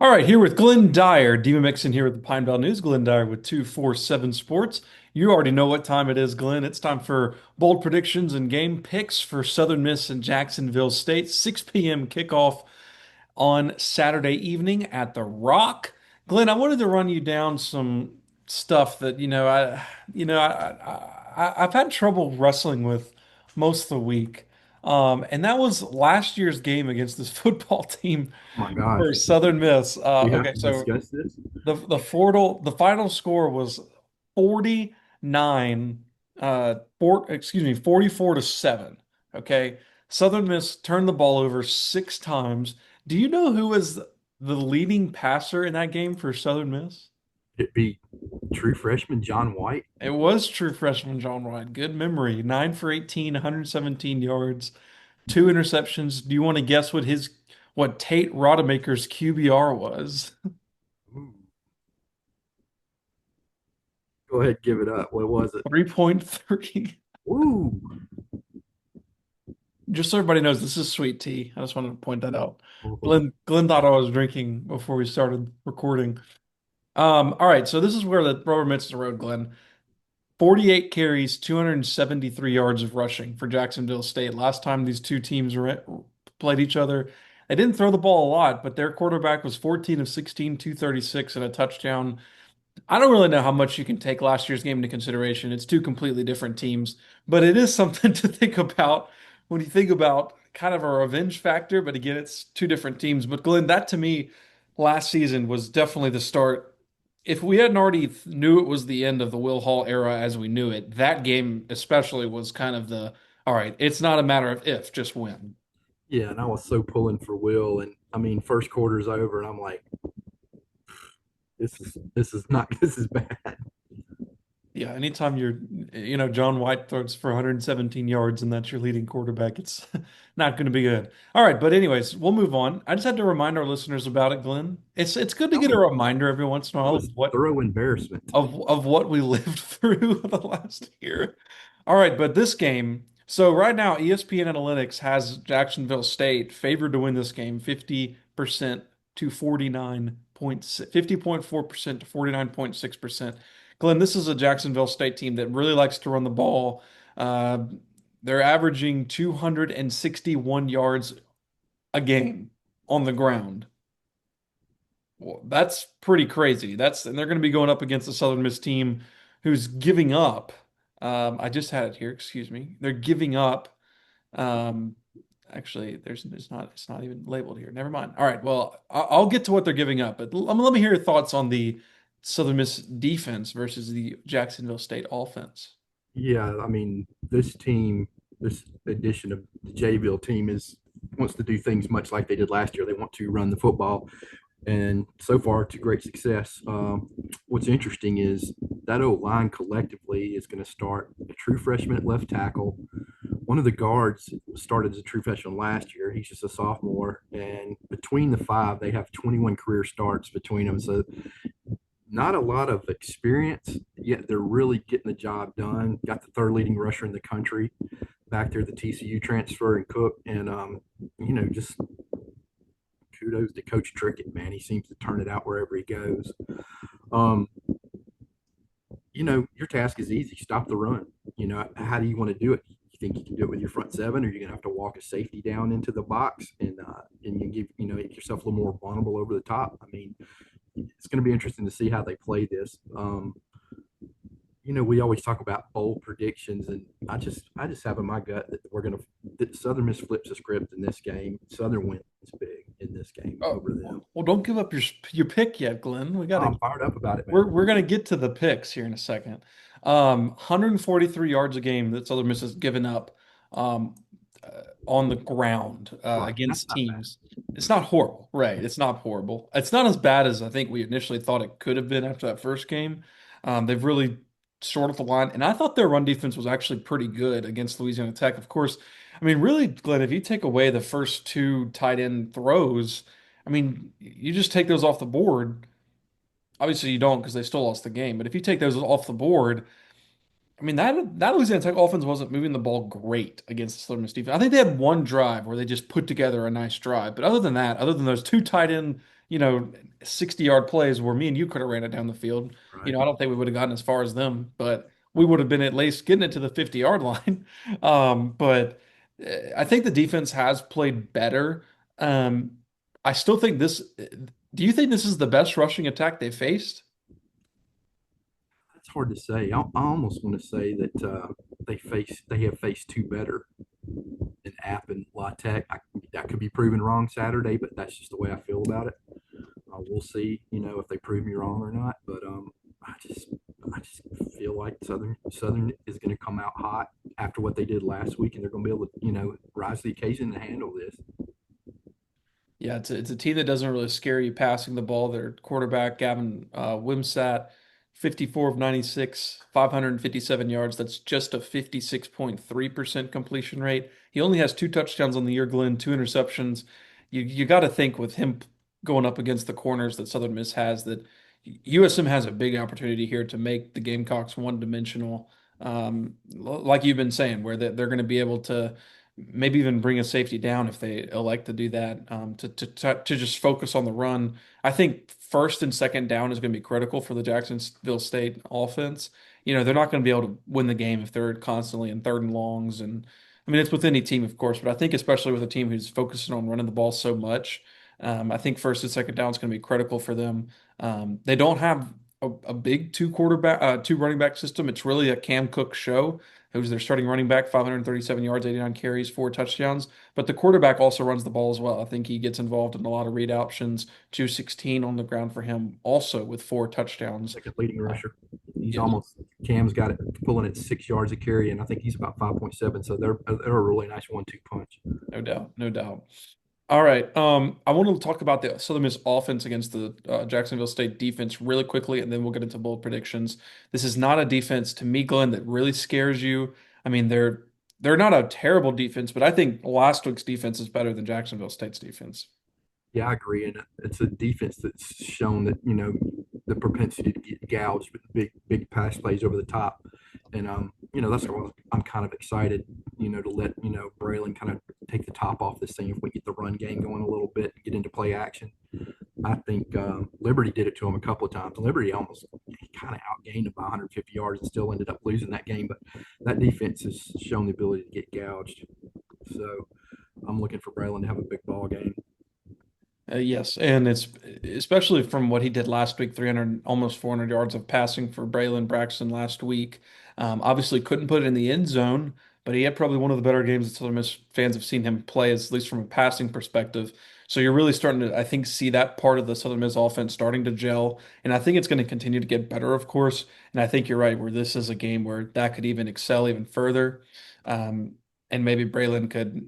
All right, here with Glyn Dyer, Dima Mixon here with the Pine Bell News. Glyn Dyer with 247 Sports. You already know what time it is, Glenn. It's time for bold predictions and game picks for Southern Miss and Jacksonville State. 6 p.m. kickoff on Saturday evening at the Rock. Glenn, I wanted to run you down some stuff that I've had trouble wrestling with most of the week, and that was last year's game against this football team Oh my gosh, for Southern Miss. we have Okay, to so discuss this. the final score was 49 excuse me, 44 to 7. Okay. Southern Miss turned the ball over 6 times. Do you know who was the leading passer in that game for Southern Miss? It be true freshman John White. It was true freshman John White. Good memory. 9 for 18, 117 yards, 2 interceptions. Do you want to guess what Tate Rodemaker's QBR was? Ooh, go ahead, give it up. What was it? 3.3. Ooh, Just so everybody knows, this is sweet tea. I just wanted to point that out. oh, Glenn thought I was drinking before we started recording. All right, so this is where the rubber meets the road, Glenn. 48 carries, 273 yards of rushing for Jacksonville State. Last time these two teams played each other, they didn't throw the ball a lot, but their quarterback was 14 of 16, 236, and a touchdown. I don't really know how much you can take last year's game into consideration. It's two completely different teams, but it is something to think about when you think about kind of a revenge factor. But again, it's two different teams. But Glenn, that to me last season was definitely the start. If we hadn't already knew it was the end of the Will Hall era as we knew it, that game especially was kind of the, all right, it's not a matter of if, just when. yeah, and I was so pulling for Will, and I mean, first quarter's over, and I'm like, this is not this is bad. Yeah, anytime John White throws for 117 yards and that's your leading quarterback, it's not going to be good. All right, but anyways, we'll move on. I just had to remind our listeners about it, Glenn. It's good to That get a was reminder every once in a that while of was thorough embarrassment. what we lived through the last year. All right, but this game, so right now ESPN Analytics has Jacksonville State favored to win this game 50% to 50.4% to 49.6%. Glenn, this is a Jacksonville State team that really likes to run the ball. Uh, they're averaging 261 yards a game on the ground. Well, that's pretty crazy. And they're going to be going up against the Southern Miss team who's giving up. I just had it here, excuse me. They're giving up. Um, actually, it's not even labeled here. Never mind. All right. Well, I'll get to what they're giving up, but let me hear your thoughts on the Southern Miss defense versus the Jacksonville State offense. Yeah, I mean, this edition of the Jayville team is wants to do things much like they did last year. They want to run the football, and so far to great success. What's interesting is that O line collectively is going to start a true freshman at left tackle. One of the guards started as a true freshman last year. He's just a sophomore, and between the five, they have 21 career starts between them. So not a lot of experience, yet they're really getting the job done. Got the third leading rusher in the country back there, the TCU transfer and Cook, and just kudos to Coach Trickett, man. He seems to turn it out wherever he goes. Um, your task is easy. Stop the run. How do you want to do it? You think you can do it with your front seven, or you're gonna have to walk a safety down into the box and get yourself a little more vulnerable over the top. I mean, it's going to be interesting to see how they play this. We always talk about bold predictions, and I just have in my gut that that Southern Miss flips the script in this game. Southern wins big in this game Oh, over them. well, don't give up your pick yet, Glenn. Oh, I'm fired up about it, man. We're gonna get to the picks here in a second. 143 yards a game that Southern Miss has given up on the ground Right, that's against not bad. teams. It's not horrible, right? It's not horrible. It's not as bad as I think we initially thought it could have been after that first game. They've really sorted the line, and I thought their run defense was actually pretty good against Louisiana Tech. Of course, I mean, really, Glenn, if you take away the first two tight end throws, I mean, you just take those off the board. Obviously, you don't because they still lost the game. But if you take those off the board, I mean that Louisiana Tech offense wasn't moving the ball great against the Southern Miss defense. I think they had one drive where they just put together a nice drive. But other than that, other than those two tight end 60-yard plays where me and you could have ran it down the field. Right. I don't think we would have gotten as far as them, but we would have been at least getting it to the 50-yard line. But I think the defense has played better. Um, I still think this. Do you think this is the best rushing attack they faced? It's hard to say. I almost want to say that they have faced two better in App and La Tech. That could be proven wrong Saturday, but that's just the way I feel about it. We'll see, if they prove me wrong or not. But I just I just feel like Southern is going to come out hot after what they did last week, and they're going to be able to rise to the occasion and handle this. Yeah, it's a team that doesn't really scare you passing the ball. Their quarterback, Gavin Wimsatt, 54 of 96, 557 yards. That's just a 56.3% completion rate. He only has two touchdowns on the year, Glyn, two interceptions. You got to think with him going up against the corners that Southern Miss has that USM has a big opportunity here to make the Gamecocks one-dimensional. Like you've been saying, where they're going to be able to maybe even bring a safety down if they elect to do that, to just focus on the run. I think first and second down is going to be critical for the Jacksonville State offense. They're not going to be able to win the game if they're constantly in third and longs. And I mean, it's with any team, of course, but I think especially with a team who's focusing on running the ball so much, I think first and second down is going to be critical for them. They don't have a big two running back system. It's really a Cam Cook show, who's their starting running back, 537 yards, 89 carries, four touchdowns. But the quarterback also runs the ball as well. I think he gets involved in a lot of read options. 216 on the ground for him, also with four touchdowns. Second leading Uh, rusher. He's yeah, almost Cam's got it pulling at 6 yards a carry, and I think he's about 5.7. So they're a really nice 1-2 punch. no doubt, no doubt. All right. I want to talk about the Southern Miss offense against the Jacksonville State defense really quickly, and then we'll get into bold predictions. This is not a defense to me, Glenn, that really scares you. I mean, they're not a terrible defense, but I think last week's defense is better than Jacksonville State's defense. Yeah, I agree, and it's a defense that's shown that the propensity to get gouged with big pass plays over the top, and that's why I'm kind of excited, to let Braylon kind of take the top off this thing if we get the run game going a little bit and get into play action. I think Liberty did it to him a couple of times. Liberty almost kind of outgained him by 150 yards and still ended up losing that game, but that defense has shown the ability to get gouged. So I'm looking for Braylon to have a big ball game. Yes, and it's especially from what he did last week, 300, almost 400 yards of passing for Braylon Braxton last week. Obviously couldn't put it in the end zone, but he had probably one of the better games that Southern Miss fans have seen him play, at least from a passing perspective. So you're really starting to, I think, see that part of the Southern Miss offense starting to gel, and I think it's going to continue to get better, of course. And I think you're right, where this is a game where that could even excel even further. Um, and maybe Braylon could,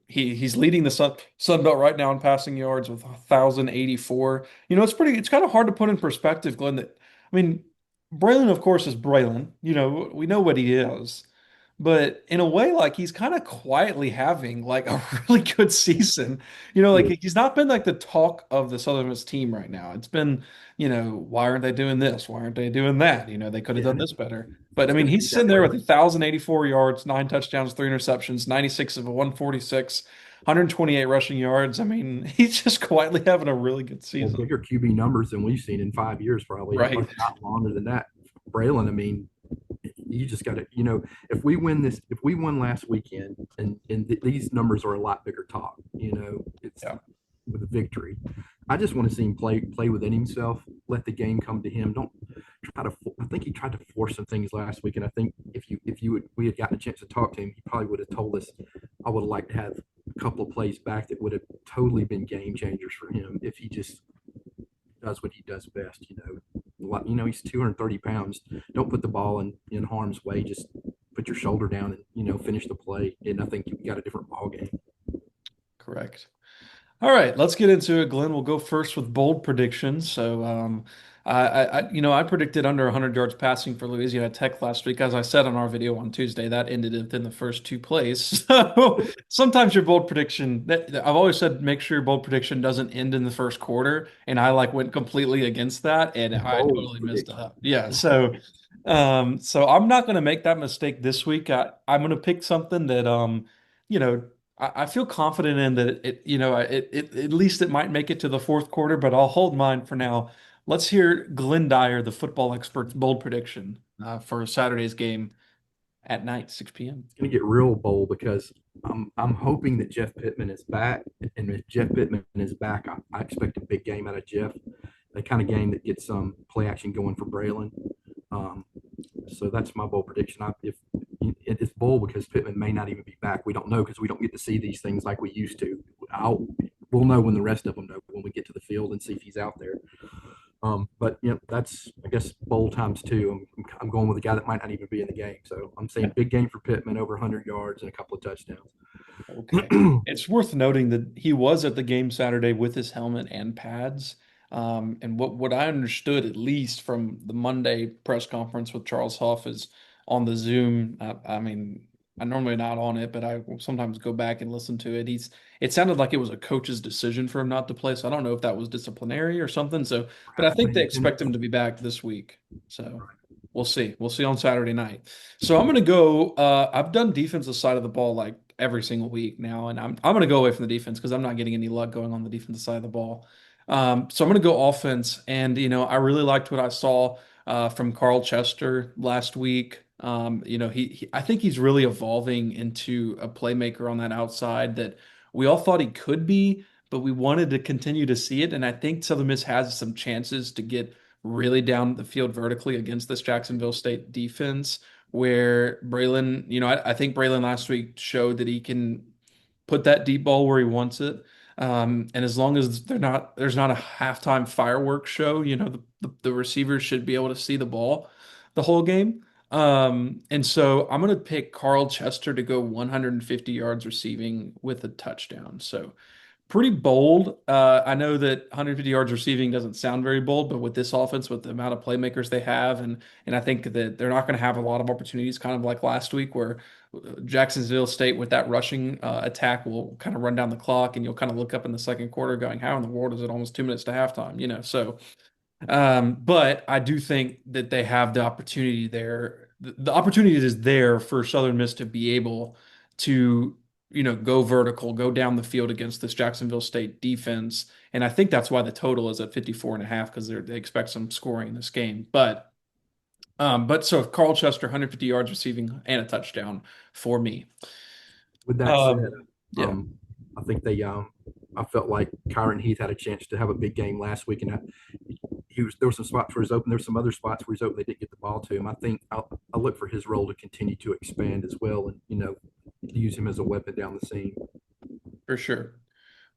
he's leading the Sun Belt right now in passing yards with 1,084. It's kind of hard to put in perspective, Glenn, that I mean, Braylon, of course, is Braylon. We know what he is. But in a way, like he's kind of quietly having like a really good season. Like Yeah, he's not been like the talk of the Southern Miss team right now. It's been, why aren't they doing this? Why aren't they doing that? They could have yeah, done and this better. But I it's mean, going to he's be that sitting there way. with 1,084 yards, nine touchdowns, three interceptions, 96 of a 146, 128 rushing yards. I mean, he's just quietly having a really good Well, season. bigger QB numbers than we've seen in 5 years, probably, Right. or not longer than that. Braylon, I mean, you just got to, if we win this, if we won last weekend, and these numbers are a lot bigger talk, it's Yeah. with a victory. I just want to see him play within himself, let the game come to him. Don't try to. I think he tried to force some things last week, and I think we had gotten a chance to talk to him, he probably would have told us. I would have liked to have a couple of plays back that would have totally been game changers for him if he just does what he does best. He's 230 pounds. Don't put the ball in harm's way. Just put your shoulder down and finish the play. And I think you got a different ball game. Correct. All right, let's get into it. Glenn, we'll go first with bold predictions. So, I predicted under 100 yards passing for Louisiana Tech last week. As I said on our video on Tuesday, that ended within the first two plays. So sometimes your bold prediction, I've always said, make sure your bold prediction doesn't end in the first quarter, and I like went completely against that, and I Bold totally messed prediction. up. Yeah, so I'm not going to make that mistake this week. I'm going to pick something that, you know. I feel confident in that at least it might make it to the fourth quarter, but I'll hold mine for now. Let's hear Glyn Dyer, the football expert's bold prediction for Saturday's game at night, 6 p.m. It's going to get real bold because I'm hoping that Jeff Pittman is back, and if Jeff Pittman is back, I expect a big game out of Jeff, a kind of game that gets some play action going for Braylon. Um, so that's my bold prediction. If it's bold because Pittman may not even be back, we don't know because we don't get to see these things like we used to. We'll know when the rest of them know when we get to the field and see if he's out there. But that's I guess bold times two. I'm going with a guy that might not even be in the game. So I'm saying big game for Pittman, over 100 yards and a couple of touchdowns. Okay. It's worth noting that he was at the game Saturday with his helmet and pads. And what I understood, at least from the Monday press conference with Charles Huff, is on the Zoom. I mean, I'm normally not on it, but I will sometimes go back and listen to it. It sounded like it was a coach's decision for him not to play. So I don't know if that was disciplinary or something. So, but I Perhaps think they playing expect him attendance. to be back this week. So Right. we'll see. We'll see on Saturday night. So I'm gonna go. I've done defensive side of the ball like every single week now, and I'm gonna go away from the defense because I'm not getting any luck going on the defensive side of the ball. So I'm gonna go offense, and I really liked what I saw from Carl Chester last week. I think he's really evolving into a playmaker on that outside that we all thought he could be, but we wanted to continue to see it. And I think Southern Miss has some chances to get really down the field vertically against this Jacksonville State defense, where Braylon, I think Braylon last week showed that he can put that deep ball where he wants it. And as long as there's not a halftime fireworks show, the receivers should be able to see the ball the whole game. And so I'm going to pick Carl Chester to go 150 yards receiving with a touchdown. So pretty bold. I know that 150 yards receiving doesn't sound very bold, but with this offense, with the amount of playmakers they have, and I think that they're not going to have a lot of opportunities, kind of like last week, where Jacksonville State with that rushing attack will kind of run down the clock, and you'll kind of look up in the second quarter, going, "How in the world is it almost 2 minutes to halftime?" So but I do think that they have the opportunity there. The opportunity is there for Southern Miss to be able to, go vertical, go down the field against this Jacksonville State defense. And I think that's why the total is at 54.5 because they expect some scoring in this game. But so Carl Chester, 150 yards receiving and a touchdown for me. With that said, Um, yeah, I think I felt like Kyron Heath had a chance to have a big game last week, and there were some spots where he's open. There were some other spots where he's open. They didn't get the ball to him. I think I'll look for his role to continue to expand as well, and use him as a weapon down the seam. for sure.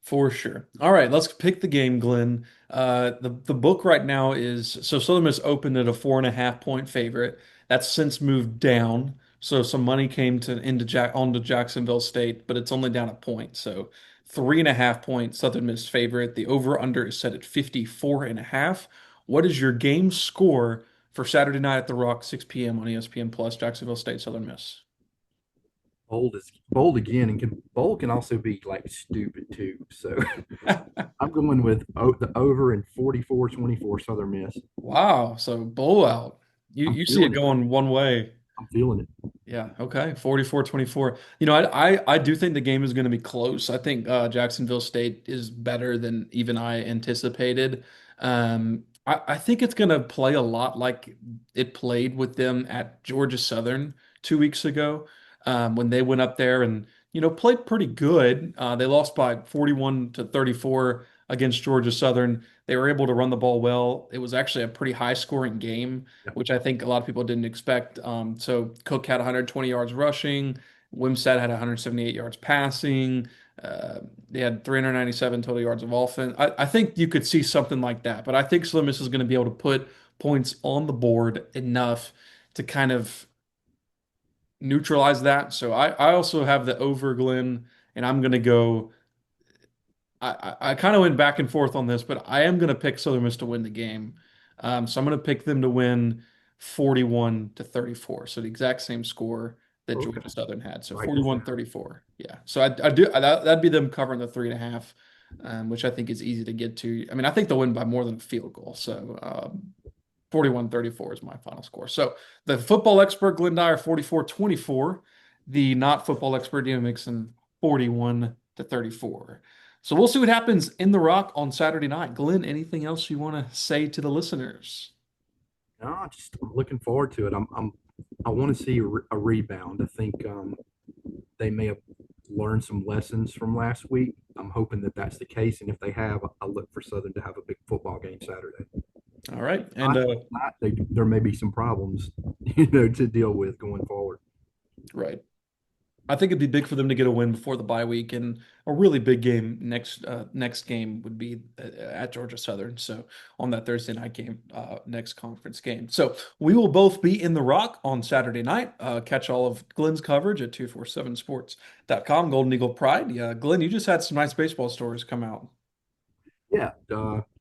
For sure. All right, let's pick the game, Glenn. The book right now is so Southern Miss opened at a 4.5 point favorite. That's since moved down. So some money came onto Jacksonville State, but it's only down a point. So 3.5 point Southern Miss favorite. The over under is set at 54.5. What is your game score for Saturday night at the Rock, 6 p.m. on ESPN Plus, Jacksonville State, Southern Miss? Bold is bold again, and bold can also be like stupid too. So I'm going with the over in 44-24 Southern Miss. Wow, so blowout. You I'm you see it feeling it. going one way. I'm feeling it. Yeah, okay. 44-24. I do think the game is going to be close. I think Jacksonville State is better than even I anticipated. I think it's going to play a lot like it played with them at Georgia Southern 2 weeks ago, when they went up there and, played pretty good. They lost by 41-34 against Georgia Southern. They were able to run the ball well. It was actually a pretty high scoring game, Yeah. which I think a lot of people didn't expect. So Cook had 120 yards rushing. Wimsatt had 178 yards passing. They had 397 total yards of offense. I think you could see something like that, but I think Southern Miss is going to be able to put points on the board enough to kind of neutralize that. So I also have the over Glenn, and I'm going to go. I kind of went back and forth on this, but I am going to pick Southern Miss to win the game. So I'm going to pick them to win 41-34. So the exact same score that Okay. Georgia Southern had. So Write this down. 41-34. Yeah. So I do that'd be them covering the 3.5, which I think is easy to get to. I mean, I think they'll win by more than a field goal. So 41-34 is my final score. So the football expert Glenn Dyer 44-24, the not football expert Dima Mixon 41 to 34. So we'll see what happens in the Rock on Saturday night. Glenn, anything else you want to say to the listeners? No, just I'm looking forward to it. I want to see a rebound. I think they may have learned some lessons from last week. I'm hoping that that's the case, and if they have, I look for Southern to have a big football game Saturday. All right. And Not, there may be some problems, to deal with going forward. right. I think it'd be big for them to get a win before the bye week, and a really big game next game would be at Georgia Southern. So on that Thursday night game, next conference game. So we will both be in the Rock on Saturday night. Catch all of Glenn's coverage at 247sports.com. Golden Eagle Pride. Yeah, Glenn, you just had some nice baseball stories come out. Yeah,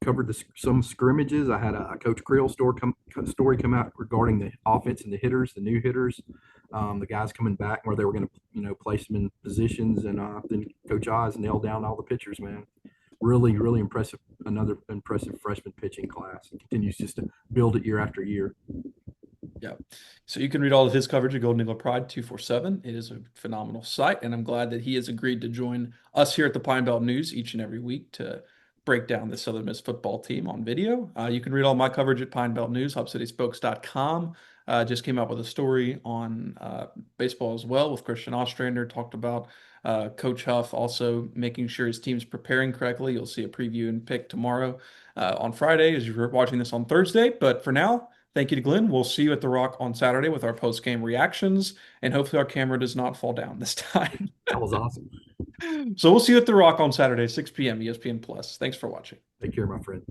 covered some scrimmages. I had a Coach Creel story come out regarding the offense and the hitters, the new hitters, the guys coming back where they were going to, place them in positions, and then Coach Oz nailed down all the pitchers. Man, really, really impressive. Another impressive freshman pitching class. It continues just to build it year after year. Yeah. So you can read all of his coverage at Golden Eagle Pride 247. It is a phenomenal site, and I'm glad that he has agreed to join us here at the Pine Belt News each and every week to break down the Southern Miss football team on video. You can read all my coverage at Pine Belt News, hubcityspokes.com. Just came out with a story on baseball as well with Christian Ostrander. Talked about Coach Huff also making sure his team's preparing correctly. You'll see a preview and pick tomorrow on Friday as you're watching this on Thursday. But for now, thank you to Glenn. We'll see you at the Rock on Saturday with our post-game reactions, and hopefully our camera does not fall down this time. That was awesome. So we'll see you at the Rock on Saturday, 6 p.m. ESPN Plus. Thanks for watching. Take care, my friend.